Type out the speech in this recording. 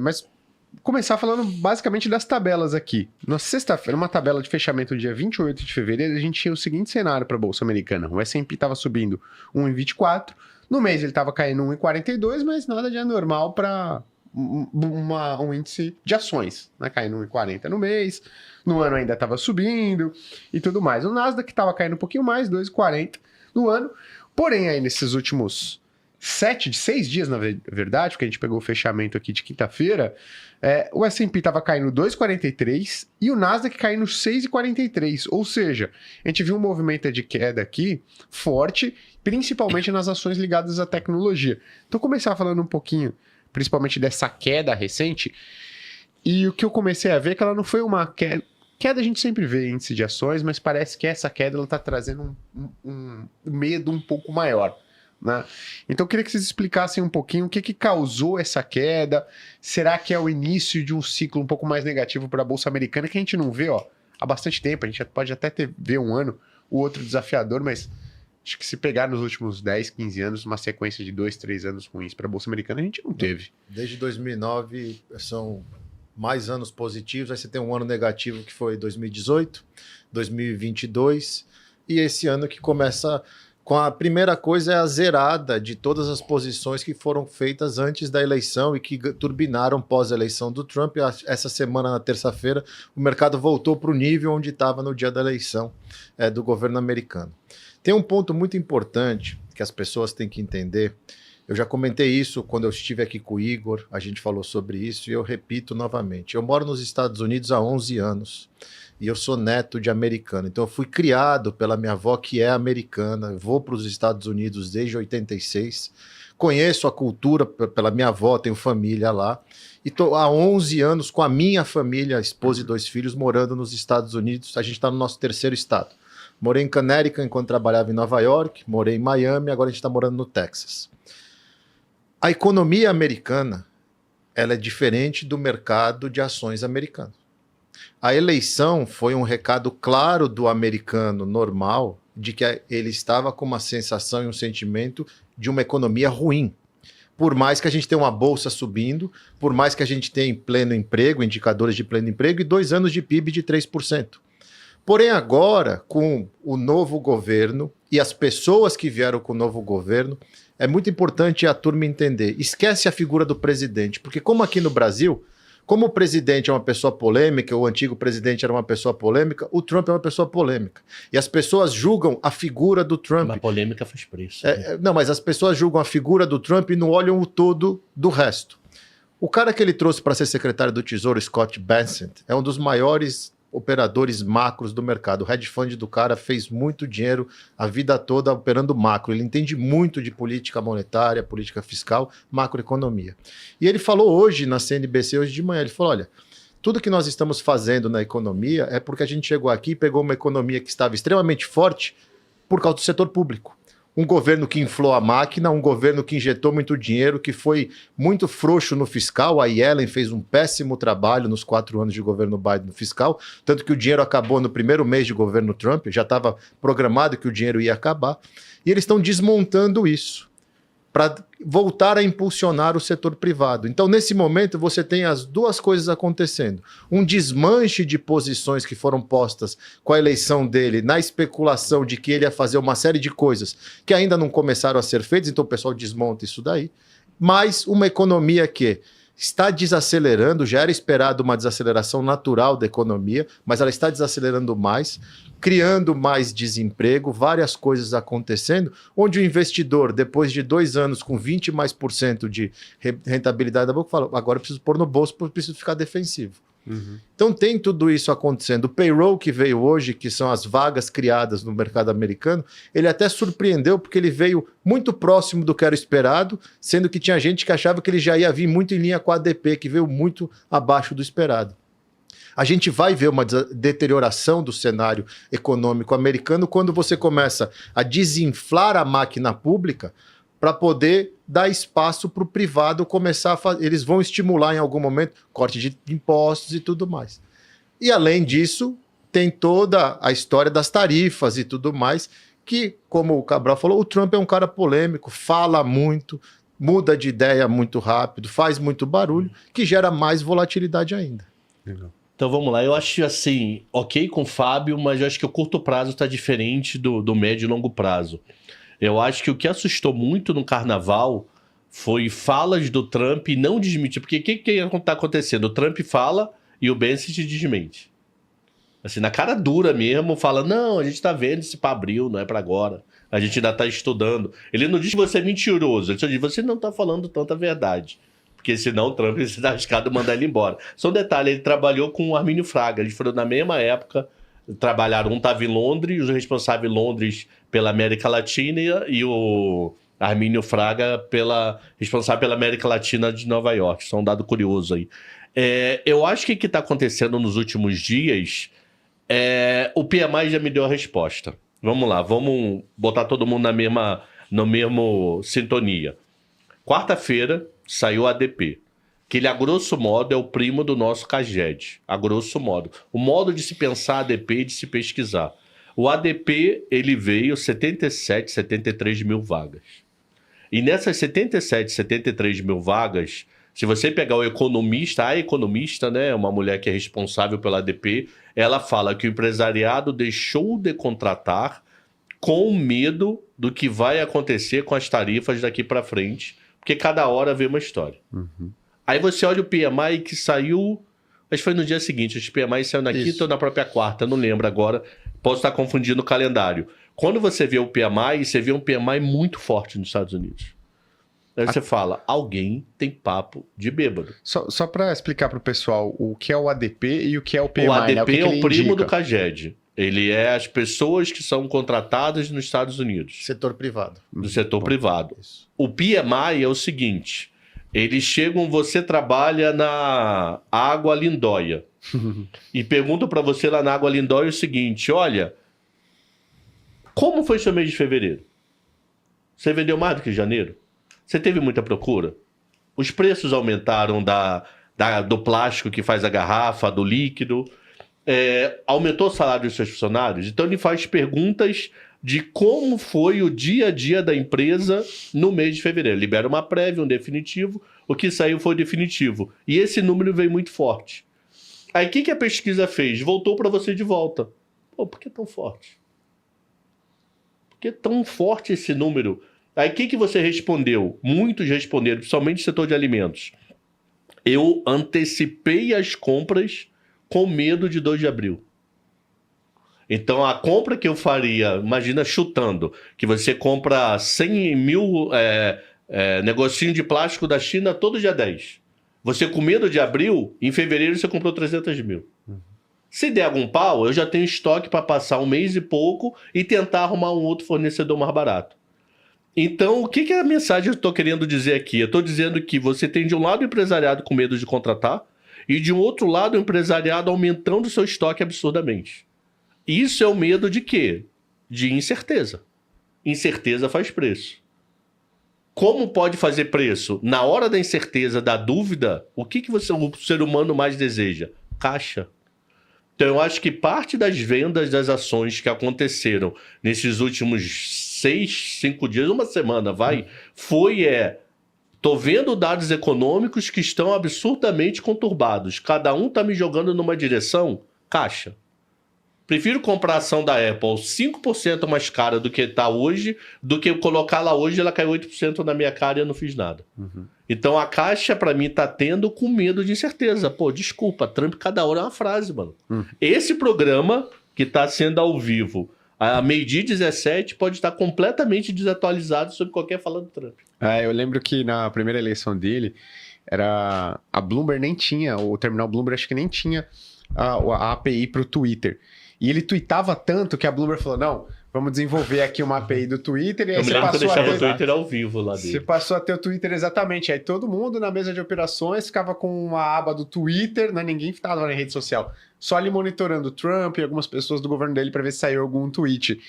Mas começar falando basicamente das tabelas aqui. Na sexta-feira, uma tabela de fechamento dia 28 de fevereiro, a gente tinha o seguinte cenário para a Bolsa Americana. O S&P estava subindo 1,24. No mês ele estava caindo 1,42, mas nada de anormal para um índice de ações, né? Caindo 1,40 no mês. No ano ainda estava subindo e tudo mais. O Nasdaq estava caindo um pouquinho mais, 2,40 no ano. Porém, aí nesses últimos 6 dias, na verdade, porque a gente pegou o fechamento aqui de quinta-feira, o S&P estava caindo 2,43 e o Nasdaq caindo 6,43. Ou seja, a gente viu um movimento de queda aqui forte, principalmente nas ações ligadas à tecnologia. Então, começar falando um pouquinho, principalmente dessa queda recente, e o que eu comecei a ver é que ela não foi uma queda. Queda a gente sempre vê índice de ações, mas parece que essa queda está trazendo um medo um pouco maior. Né? Então eu queria que vocês explicassem um pouquinho o que causou essa queda. Será que é o início de um ciclo um pouco mais negativo para a Bolsa Americana, que a gente não vê há bastante tempo? A gente pode até ver um ano, o outro desafiador, mas acho que se pegar nos últimos 10, 15 anos, uma sequência de 2, 3 anos ruins para a Bolsa Americana, a gente não teve. Desde 2009 são mais anos positivos, aí você tem um ano negativo que foi 2018, 2022, e esse ano que começa com a primeira coisa é a zerada de todas as posições que foram feitas antes da eleição e que turbinaram pós-eleição do Trump. Essa semana, na terça-feira, o mercado voltou para o nível onde estava no dia da eleição do governo americano. Tem um ponto muito importante que as pessoas têm que entender. Eu já comentei isso quando eu estive aqui com o Igor, a gente falou sobre isso e eu repito novamente. Eu moro nos Estados Unidos há 11 anos e eu sou neto de americano. Então eu fui criado pela minha avó, que é americana. Eu vou para os Estados Unidos desde 86. Conheço a cultura pela minha avó, tenho família lá. E estou há 11 anos com a minha família, esposa e 2 filhos, morando nos Estados Unidos. A gente está no nosso 3º estado. Morei em Connecticut enquanto trabalhava em Nova York, morei em Miami, agora a gente está morando no Texas. A economia americana, ela é diferente do mercado de ações americano. A eleição foi um recado claro do americano normal de que ele estava com uma sensação e um sentimento de uma economia ruim. Por mais que a gente tenha uma bolsa subindo, por mais que a gente tenha pleno emprego, indicadores de pleno emprego e 2 anos de PIB de 3%. Porém, agora, com o novo governo e as pessoas que vieram com o novo governo, é muito importante a turma entender. Esquece a figura do presidente, porque como aqui no Brasil, como o presidente é uma pessoa polêmica, o antigo presidente era uma pessoa polêmica, o Trump é uma pessoa polêmica. E as pessoas julgam a figura do Trump. Uma polêmica faz preço. Não, mas as pessoas julgam a figura do Trump e não olham o todo do resto. O cara que ele trouxe para ser secretário do Tesouro, Scott Bessent, é um dos maiores operadores macros do mercado. O hedge fund do cara fez muito dinheiro a vida toda operando macro. Ele entende muito de política monetária, política fiscal, macroeconomia. E ele falou hoje na CNBC, hoje de manhã, ele falou, olha, tudo que nós estamos fazendo na economia é porque a gente chegou aqui e pegou uma economia que estava extremamente forte por causa do setor público. Um governo que inflou a máquina, um governo que injetou muito dinheiro, que foi muito frouxo no fiscal. A Yellen fez um péssimo trabalho nos 4 anos de governo Biden no fiscal, tanto que o dinheiro acabou no primeiro mês de governo Trump, já estava programado que o dinheiro ia acabar. E eles estão desmontando isso para voltar a impulsionar o setor privado. Então, nesse momento, você tem as duas coisas acontecendo. Um desmanche de posições que foram postas com a eleição dele, na especulação de que ele ia fazer uma série de coisas que ainda não começaram a ser feitas, então o pessoal desmonta isso daí. Mas uma economia que está desacelerando, já era esperado uma desaceleração natural da economia, mas ela está desacelerando mais, criando mais desemprego, várias coisas acontecendo, onde o investidor, depois de 2 anos com 20% de rentabilidade da boca, fala, agora eu preciso pôr no bolso porque eu preciso ficar defensivo. Uhum. Então tem tudo isso acontecendo. O payroll que veio hoje, que são as vagas criadas no mercado americano, ele até surpreendeu porque ele veio muito próximo do que era esperado, sendo que tinha gente que achava que ele já ia vir muito em linha com a ADP, que veio muito abaixo do esperado. A gente vai ver uma deterioração do cenário econômico americano quando você começa a desinflar a máquina pública para poder dar espaço para o privado começar a fazer. Eles vão estimular em algum momento corte de impostos e tudo mais. E além disso, tem toda a história das tarifas e tudo mais, que, como o Cabral falou, o Trump é um cara polêmico, fala muito, muda de ideia muito rápido, faz muito barulho, que gera mais volatilidade ainda. Legal. Então vamos lá, eu acho assim, ok com o Fábio, mas eu acho que o curto prazo está diferente do médio e longo prazo. Eu acho que o que assustou muito no carnaval foi falas do Trump e não desmentir. Porque o que está acontecendo? O Trump fala e o Bessent desmente. Assim, na cara dura mesmo, fala, não, a gente está vendo isso para abril, não é para agora. A gente ainda está estudando. Ele não diz que você é mentiroso, ele só diz que você não está falando tanta verdade. Porque senão o Trump se dá arriscado mandar ele embora. Só um detalhe, ele trabalhou com o Armínio Fraga. Eles foram na mesma época, trabalharam. Um estava em Londres, o responsável em Londres pela América Latina e o Armínio Fraga responsável pela América Latina de Nova York. Isso é um dado curioso aí. Eu acho que o que está acontecendo nos últimos dias, o PMI já me deu a resposta. Vamos lá, vamos botar todo mundo na mesma sintonia. Quarta-feira saiu o ADP, que ele, a grosso modo, é o primo do nosso CAGED, a grosso modo. O modo de se pensar ADP e de se pesquisar. O ADP, ele veio 77, 73 mil vagas. E nessas 77, 73 mil vagas, se você pegar a economista, né, uma mulher que é responsável pela ADP, ela fala que o empresariado deixou de contratar com medo do que vai acontecer com as tarifas daqui para frente, porque cada hora vê uma história. Uhum. Aí você olha o PMI que saiu, acho que foi no dia seguinte, os PMI saiu na quinta ou na própria quarta, não lembro agora, posso estar confundindo o calendário. Quando você vê o PMI, você vê um PMI muito forte nos Estados Unidos. Aí você fala, alguém tem papo de bêbado. Só para explicar para o pessoal o que é o ADP e o que é o PMI. O ADP né? O que é o primo indica? do CAGED. Ele é as pessoas que são contratadas nos Estados Unidos. Setor privado. Do setor Bom, privado. Isso. O PMI é o seguinte, eles chegam, você trabalha na Água Lindóia e perguntam para você lá na Água Lindóia o seguinte, olha, como foi seu mês de fevereiro? Você vendeu mais do que janeiro? Você teve muita procura? Os preços aumentaram do plástico que faz a garrafa, do líquido? Aumentou o salário dos seus funcionários? Então ele faz perguntas de como foi o dia a dia da empresa no mês de fevereiro. Libera uma prévia, um definitivo, o que saiu foi definitivo. E esse número veio muito forte. Aí o que a pesquisa fez? Voltou para você de volta. Pô, por que tão forte? Por que tão forte esse número? Aí o que você respondeu? Muitos responderam, principalmente no setor de alimentos. Eu antecipei as compras com medo de 2 de abril. Então, a compra que eu faria, imagina chutando, que você compra 100 mil negocinho de plástico da China todo dia 10. Você com medo de abril, em fevereiro você comprou 300 mil. Se der algum pau, eu já tenho estoque para passar um mês e pouco e tentar arrumar um outro fornecedor mais barato. Então, o que é a mensagem que eu estou querendo dizer aqui? Eu estou dizendo que você tem de um lado o empresariado com medo de contratar e de um outro lado o empresariado aumentando o seu estoque absurdamente. Isso é o medo de quê? De incerteza. Incerteza faz preço. Como pode fazer preço? Na hora da incerteza, da dúvida, o ser humano mais deseja? Caixa. Então eu acho que parte das vendas das ações que aconteceram nesses últimos 6, 5 dias, uma semana, tô vendo dados econômicos que estão absurdamente conturbados. Cada um tá me jogando numa direção, caixa. Prefiro comprar a ação da Apple 5% mais cara do que está hoje, do que colocar lá hoje e ela caiu 8% na minha cara e eu não fiz nada. Uhum. Então a caixa, para mim, tá tendo com medo de incerteza. Pô, desculpa, Trump cada hora é uma frase, mano. Esse programa, que tá sendo ao vivo, a meio-dia 17, pode estar completamente desatualizado sobre qualquer fala do Trump. Eu lembro que na primeira eleição dele, a Bloomberg nem tinha, o terminal Bloomberg acho que nem tinha a API para o Twitter. E ele tweetava tanto que a Bloomberg falou, não, vamos desenvolver aqui uma API do Twitter. E aí eu me lembro que eu deixava o Twitter ao vivo lá dele. Você passou a ter o Twitter exatamente. Aí todo mundo na mesa de operações ficava com uma aba do Twitter, né? Ninguém estava na rede social. Só ali monitorando o Trump e algumas pessoas do governo dele para ver se saiu algum tweet.